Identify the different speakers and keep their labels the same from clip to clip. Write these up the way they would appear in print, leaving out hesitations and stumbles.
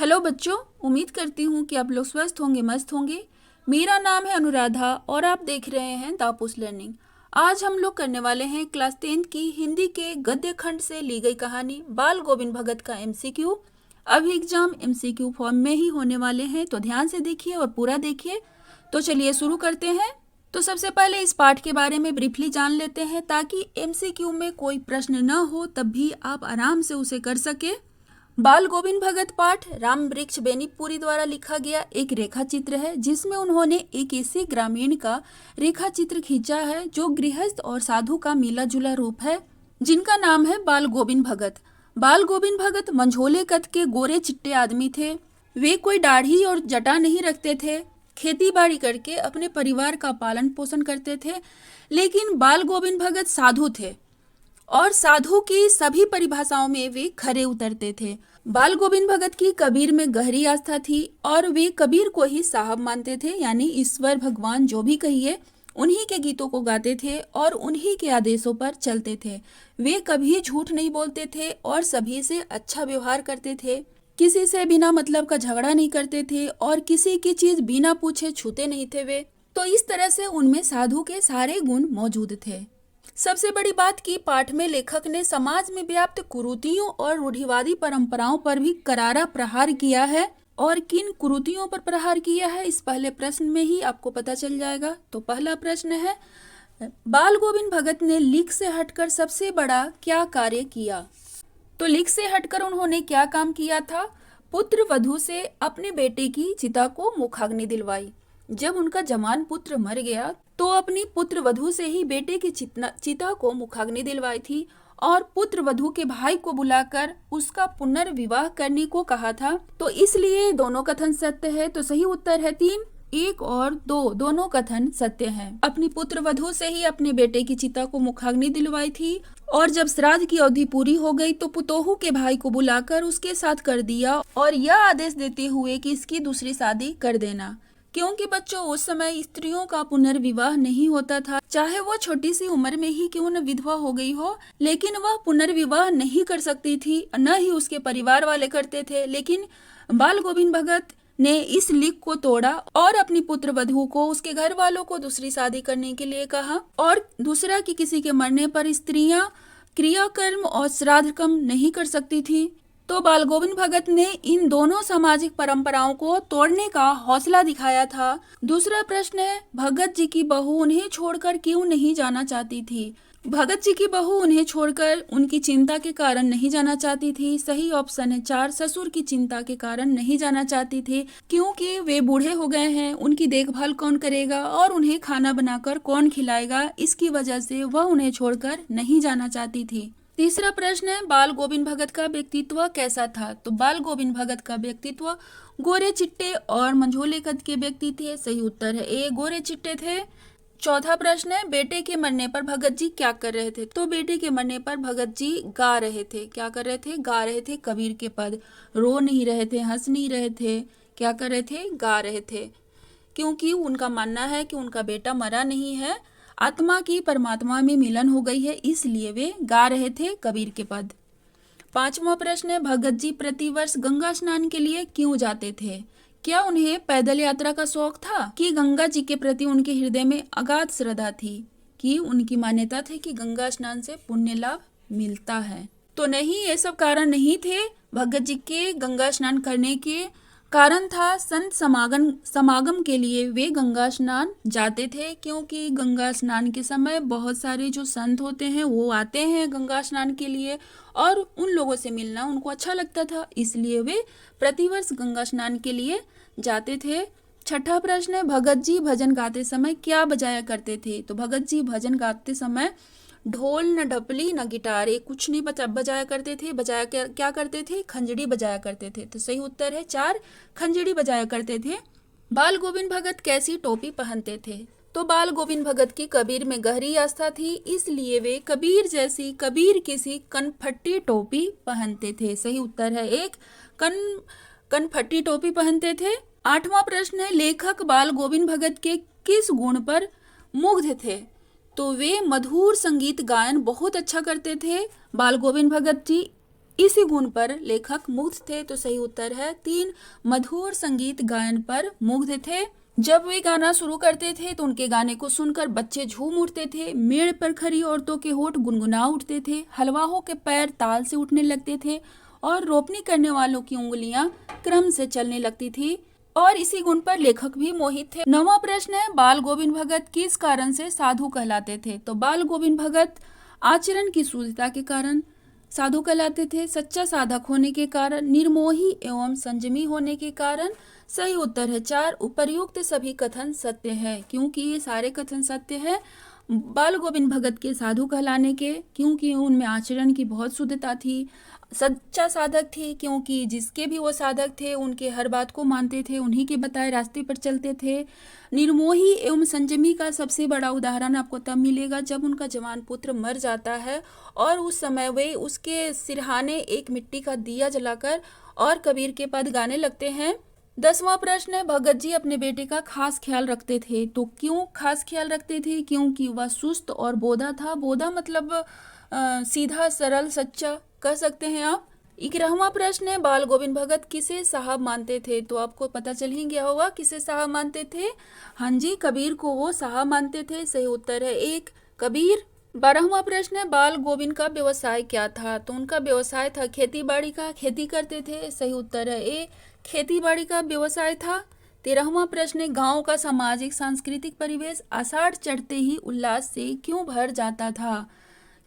Speaker 1: Hello बच्चों, उम्मीद करती हूँ कि आप लोग स्वस्थ होंगे, मस्त होंगे। मेरा नाम है अनुराधा और आप देख रहे हैं दापूस लर्निंग। आज हम लोग करने वाले हैं क्लास 10 की हिंदी के गद्य खंड से ली गई कहानी बाल गोविंद भगत का एमसीक्यू। अभी एग्जाम एमसीक्यू फॉर्म में ही होने वाले हैं, तो ध्यान से देखिए और पूरा देखिए। तो चलिए शुरू करते हैं। तो सबसे पहले इस पाठ के बारे में ब्रीफली जान लेते हैं ताकि एमसीक्यू में कोई प्रश्न न हो, तब भी आप आराम से उसे कर सके। बाल गोविंद भगत पाठ राम वृक्ष बेनीपुरी द्वारा लिखा गया एक रेखा चित्र है, जिसमें उन्होंने एक ऐसे ग्रामीण का रेखा चित्र खींचा है जो गृहस्थ और साधु का मिला जुला रूप है, जिनका नाम है बाल गोविंद भगत। बाल गोविंद भगत मंझोले कद के गोरे चिट्टे आदमी थे। वे कोई दाढ़ी और जटा नहीं रखते थे। खेती बाड़ी करके अपने परिवार का पालन पोषण करते थे। लेकिन बाल गोविंद भगत साधु थे और साधु की सभी परिभाषाओं में वे खरे उतरते थे। बाल गोविंद भगत की कबीर में गहरी आस्था थी और वे कबीर को ही साहब मानते थे, यानी ईश्वर भगवान जो भी कहिए उन्हीं के गीतों को गाते थे और उन्हीं के आदेशों पर चलते थे। वे कभी झूठ नहीं बोलते थे और सभी से अच्छा व्यवहार करते थे। किसी से बिना मतलब का झगड़ा नहीं करते थे और किसी की चीज बिना पूछे छूते नहीं थे वे। तो इस तरह से उनमें साधु के सारे गुण मौजूद थे। सबसे बड़ी बात की पाठ में लेखक ने समाज में व्याप्त कुरीतियों और रूढ़िवादी परंपराओं पर भी करारा प्रहार किया है। और किन कुरीतियों पर प्रहार किया है, इस पहले प्रश्न में ही आपको पता चल जाएगा। तो पहला प्रश्न है, बाल गोविंद भगत ने लीक से हटकर सबसे बड़ा क्या कार्य किया? तो लीक से हटकर उन्होंने क्या काम किया था? पुत्र वधू से अपने बेटे की चिता को मुखाग्नि दिलवाई। जब उनका जवान पुत्र मर गया तो अपनी पुत्र वधू से ही बेटे की चिता को मुखाग्नि दिलवाई थी और पुत्र वधू के भाई को बुलाकर उसका पुनर्विवाह करने को कहा था। तो इसलिए दोनों कथन सत्य है। तो सही उत्तर है 3, 1 और 2, दोनों कथन सत्य हैं। अपनी पुत्र वधू से ही अपने बेटे की चिता को मुखाग्नि दिलवाई थी और जब श्राद्ध की अवधि पूरी हो गई तो पुतोहू के भाई को बुलाकर उसके साथ कर दिया और यह आदेश देते हुए कि इसकी दूसरी शादी कर देना, क्योंकि बच्चों उस समय स्त्रियों का पुनर्विवाह नहीं होता था। चाहे वो छोटी सी उम्र में ही क्यों न विधवा हो गई हो, लेकिन वह पुनर्विवाह नहीं कर सकती थी, न ही उसके परिवार वाले करते थे। लेकिन बाल गोविंद भगत ने इस लीक को तोड़ा और अपनी पुत्र वधू को उसके घर वालों को दूसरी शादी करने के लिए कहा। और दूसरा कि किसी के मरने पर स्त्रियां क्रियाकर्म और श्राद्ध कर्म नहीं कर सकती थी। तो बाल गोविंद भगत ने इन दोनों सामाजिक परंपराओं को तोड़ने का हौसला दिखाया था। दूसरा प्रश्न है, भगत जी की बहू उन्हें छोड़कर क्यों नहीं जाना चाहती थी? भगत जी की बहू उन्हें छोड़कर उनकी चिंता के कारण नहीं जाना चाहती थी। सही ऑप्शन है 4, ससुर की चिंता के कारण नहीं जाना चाहती थी, क्योंकि वे बूढ़े हो गए हैं, उनकी देखभाल कौन करेगा और उन्हें खाना बनाकर कौन खिलाएगा, इसकी वजह से वह उन्हें छोड़कर नहीं जाना चाहती थी। तीसरा प्रश्न है, बाल गोविंद भगत का व्यक्तित्व कैसा था? तो बाल गोविंद भगत का व्यक्तित्व गोरे चिट्टे और मंझोले कद के व्यक्ति थे। सही उत्तर है ए, गोरे चिट्टे थे। चौथा प्रश्न है, बेटे के मरने पर भगत जी क्या कर रहे थे? तो बेटे के मरने पर भगत जी गा रहे थे। क्या कर रहे थे? गा रहे थे कबीर के पद। रो नहीं रहे थे, हंस नहीं रहे थे, क्या कर रहे थे? गा रहे थे, क्योंकि उनका मानना है कि उनका बेटा मरा नहीं है, आत्मा की परमात्मा में मिलन हो गई है, इसलिए वे गा रहे थे कबीर के पद। पांचवा प्रश्न है, भगत जी प्रतिवर्ष गंगा स्नान के लिए क्यों जाते थे? क्या उन्हें पैदल यात्रा का शौक था कि गंगा जी के प्रति उनके हृदय में अगाध श्रद्धा थी, कि उनकी मान्यता थी कि गंगा स्नान से पुण्य लाभ मिलता है? तो नहीं, ये सब कारण नहीं थे। भगत जी के गंगा स्नान करने के कारण था संत समागम के लिए वे गंगा स्नान जाते थे, क्योंकि गंगा स्नान के समय बहुत सारे जो संत होते हैं वो आते हैं गंगा स्नान के लिए और उन लोगों से मिलना उनको अच्छा लगता था, इसलिए वे प्रतिवर्ष गंगा स्नान के लिए जाते थे। छठा प्रश्न है, भगत जी भजन गाते समय क्या बजाया करते थे? तो भगत जी भजन गाते समय ढोल न ढपली न गिटार, ये कुछ नहीं बजाया करते थे। बजाया क्या करते थे? खंजड़ी बजाया करते थे। तो सही उत्तर है 4, खंजड़ी बजाया करते थे। बाल गोविंद भगत कैसी टोपी पहनते थे? तो बाल गोविंद भगत की कबीर में गहरी आस्था थी, इसलिए वे कबीर जैसी कबीर किसी कनफट्टी टोपी पहनते थे। सही उत्तर है 1, कनफट्टी टोपी पहनते थे। आठवां प्रश्न है, लेखक बाल गोविंद भगत के किस गुण पर मुग्ध थे? तो वे मधुर संगीत गायन बहुत अच्छा करते थे। बाल गोविंद भगत जी इसी गुण पर लेखक मुग्ध थे, तो सही उत्तर है 3, मधुर संगीत गायन पर मुग्ध थे। जब वे गाना शुरू करते थे तो उनके गाने को सुनकर बच्चे झूम उठते थे, मेड़ पर खड़ी औरतों के होठ गुनगुना उठते थे, हलवाहों के पैर ताल से उठने लगते थे और रोपनी करने वालों की उंगलियां क्रम से चलने लगती थी। और इसी गुण पर लेखक भी मोहित थे। 9वां प्रश्न है, बाल गोविंद भगत किस कारण से साधु कहलाते थे? तो बाल गोविंद भगत आचरण की शुद्धता के कारण साधु कहलाते थे, सच्चा साधक होने के कारण, निर्मोही एवं संयमी होने के कारण। सही उत्तर है 4, उपर्युक्त सभी कथन सत्य है, क्योंकि ये सारे कथन सत्य है। बाल गोविंद भगत के साधु कहलाने के, क्योंकि उनमें आचरण की बहुत शुद्धता थी, सच्चा साधक थे, क्योंकि जिसके भी वो साधक थे उनके हर बात को मानते थे, उन्हीं के बताए रास्ते पर चलते थे। निर्मोही एवं संयमी का सबसे बड़ा उदाहरण आपको तब मिलेगा जब उनका जवान पुत्र मर जाता है और उस समय वे उसके सिरहाने एक मिट्टी का दिया जलाकर और कबीर के पद गाने लगते हैं। 10वां प्रश्न है, भगत जी अपने बेटे का खास ख्याल रखते थे, तो क्यों खास ख्याल रखते थे? क्योंकि वह सुस्त और बोधा था। बोधा मतलब सीधा सरल सच्चा कह सकते हैं आप। 11वां प्रश्न है, बाल गोविंद भगत किसे साहब मानते थे? तो आपको पता चल ही गया होगा किसे साहब मानते थे। हाँ जी, कबीर को वो साहब मानते थे। सही उत्तर है 1, कबीर। 12वां प्रश्न है, बाल गोविंद का व्यवसाय क्या था? तो उनका व्यवसाय था खेती बाड़ी का, खेती करते थे। सही उत्तर है ए, खेती बाड़ी का व्यवसाय था। 13वां प्रश्न है, गांव का सामाजिक सांस्कृतिक परिवेश आषाढ़ चढ़ते ही उल्लास से क्यों भर जाता था?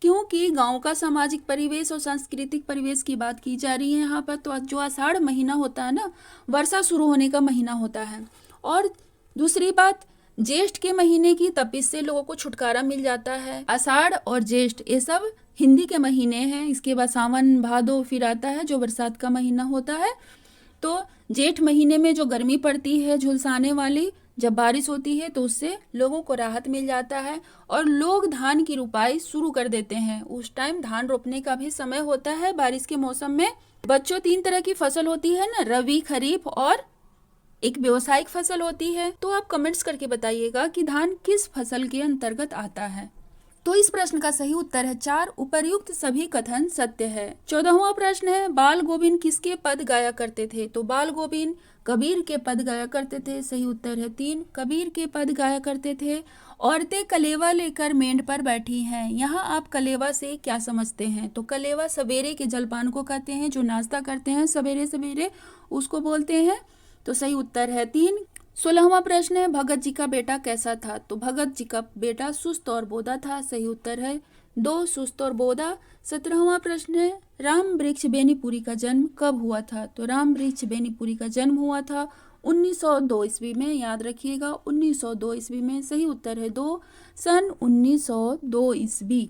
Speaker 1: क्योंकि गांव का सामाजिक परिवेश और सांस्कृतिक परिवेश की बात की जा रही है यहाँ पर। तो जो आषाढ़ महीना होता है ना, वर्षा शुरू होने का महीना होता है। और दूसरी बात, ज्येष्ठ के महीने की तपिश से लोगों को छुटकारा मिल जाता है। आषाढ़ और ज्येष्ठ ये सब हिंदी के महीने हैं। इसके बाद सावन भादो फिर आता है जो बरसात का महीना होता है। तो जेठ महीने में जो गर्मी पड़ती है झुलसाने वाली, जब बारिश होती है तो उससे लोगों को राहत मिल जाता है और लोग धान की रुपाई शुरू कर देते हैं। उस टाइम धान रोपने का भी समय होता है बारिश के मौसम में। बच्चों, 3 तरह की फसल होती है ना, रबी, खरीफ और एक व्यावसायिक फसल होती है। तो आप कमेंट्स करके बताइएगा कि धान किस फसल के अंतर्गत आता है। तो इस प्रश्न का सही उत्तर है 4, उपर्युक्त सभी कथन सत्य है। 14वां प्रश्न है, बाल गोविंद किसके पद गाया करते थे? तो बाल गोविंद कबीर के पद गाया करते थे। सही उत्तर है 3, कबीर के पद गाया करते थे। औरतें कलेवा लेकर मेंढ पर बैठी हैं। यहाँ आप कलेवा से क्या समझते हैं? तो कलेवा सवेरे के जलपान को कहते हैं, जो नाश्ता करते हैं सवेरे सवेरे उसको बोलते हैं। तो सही उत्तर है 3। 16वां प्रश्न है, भगत जी का बेटा कैसा था? तो भगत जी का बेटा सुस्त और बोधा था। सही उत्तर है 2, सुस्त और बोधा। 17वां प्रश्न है, राम वृक्ष बेनीपुरी का जन्म कब हुआ था? तो राम वृक्ष बेनीपुरी का जन्म हुआ था 1902 ईस्वी में। याद रखिएगा 1902 ईस्वी में। सही उत्तर है 2, सन 1902 ईस्वी।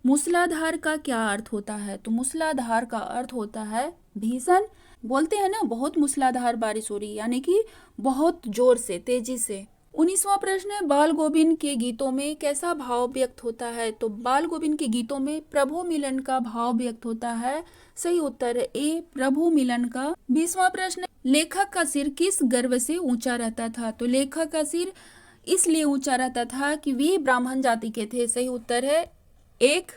Speaker 1: मूसलाधार का क्या अर्थ होता है? तो मूसलाधार का अर्थ होता है भीषण। बोलते हैं ना, बहुत मूसलाधार बारिश हो रही, यानी कि बहुत जोर से, तेजी से। 19वां प्रश्न है, बाल गोविंद के गीतों में कैसा भाव व्यक्त होता है? तो बाल गोविंद के गीतों में प्रभु मिलन का भाव व्यक्त होता है। सही उत्तर है ए, प्रभु मिलन का। 20वां प्रश्न, लेखक का सिर किस गर्व से ऊंचा रहता था? तो लेखक का सिर इसलिए ऊंचा रहता था कि वे ब्राह्मण जाति के थे। सही उत्तर है 1।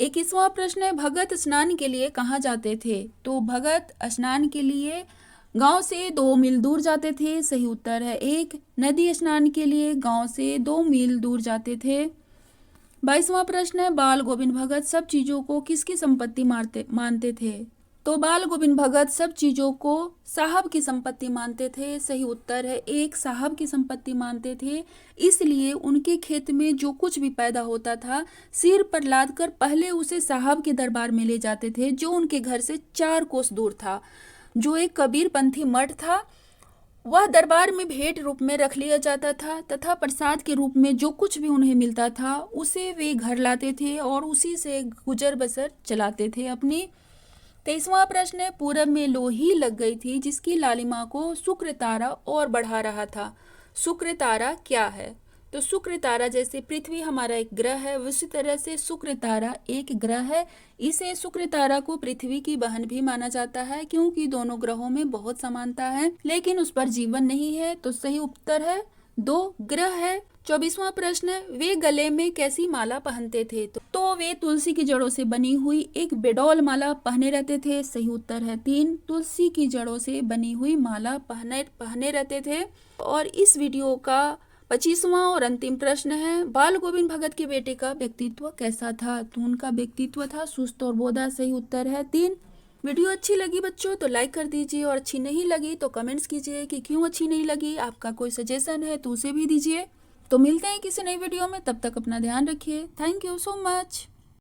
Speaker 1: 21वां प्रश्न है, भगत स्नान के लिए कहाँ जाते थे? तो भगत स्नान के लिए गांव से 2 मील दूर जाते थे। सही उत्तर है 1, नदी स्नान के लिए गांव से 2 मील दूर जाते थे। 22वां प्रश्न है, बाल गोविंद भगत सब चीजों को किसकी संपत्ति मानते थे? तो बाल गोविंद भगत सब चीजों को साहब की संपत्ति मानते थे। सही उत्तर है 1, साहब की संपत्ति मानते थे। इसलिए उनके खेत में जो कुछ भी पैदा होता था सिर पर लाद कर पहले उसे साहब के दरबार में ले जाते थे, जो उनके घर से 4 कोस दूर था। जो एक कबीरपंथी मठ था, वह दरबार में भेंट रूप में रख लिया जाता था तथा प्रसाद के रूप में जो कुछ भी उन्हें मिलता था उसे वे घर लाते थे और उसी से गुजर बसर चलाते थे अपनी। 23वां प्रश्न है, पूरब में लोही लग गई थी जिसकी लालिमा को शुक्र तारा और बढ़ा रहा था। शुक्र तारा क्या है? तो शुक्र तारा जैसे पृथ्वी हमारा एक ग्रह है, उसी तरह से शुक्र तारा एक ग्रह है। इसे शुक्र तारा को पृथ्वी की बहन भी माना जाता है, क्योंकि दोनों ग्रहों में बहुत समानता है, लेकिन उस पर जीवन नहीं है। तो सही उत्तर है दो ग्रह है। 24वां प्रश्न है, वे गले में कैसी माला पहनते थे? तो वे तुलसी की जड़ों से बनी हुई एक बेडौल माला पहने रहते थे। सही उत्तर है 3, तुलसी की जड़ों से बनी हुई माला पहने रहते थे। और इस वीडियो का 25वां और अंतिम प्रश्न है, बाल गोविंद भगत के बेटे का व्यक्तित्व कैसा था? तो उनका व्यक्तित्व था सुस्त और बोधा। सही उत्तर है 3। वीडियो अच्छी लगी बच्चों तो लाइक कर दीजिए, और अच्छी नहीं लगी तो कमेंट्स कीजिए कि क्यों अच्छी नहीं लगी। आपका कोई सजेशन है तो उसे भी दीजिए। तो मिलते हैं किसी नई वीडियो में, तब तक अपना ध्यान रखिए। Thank you so much.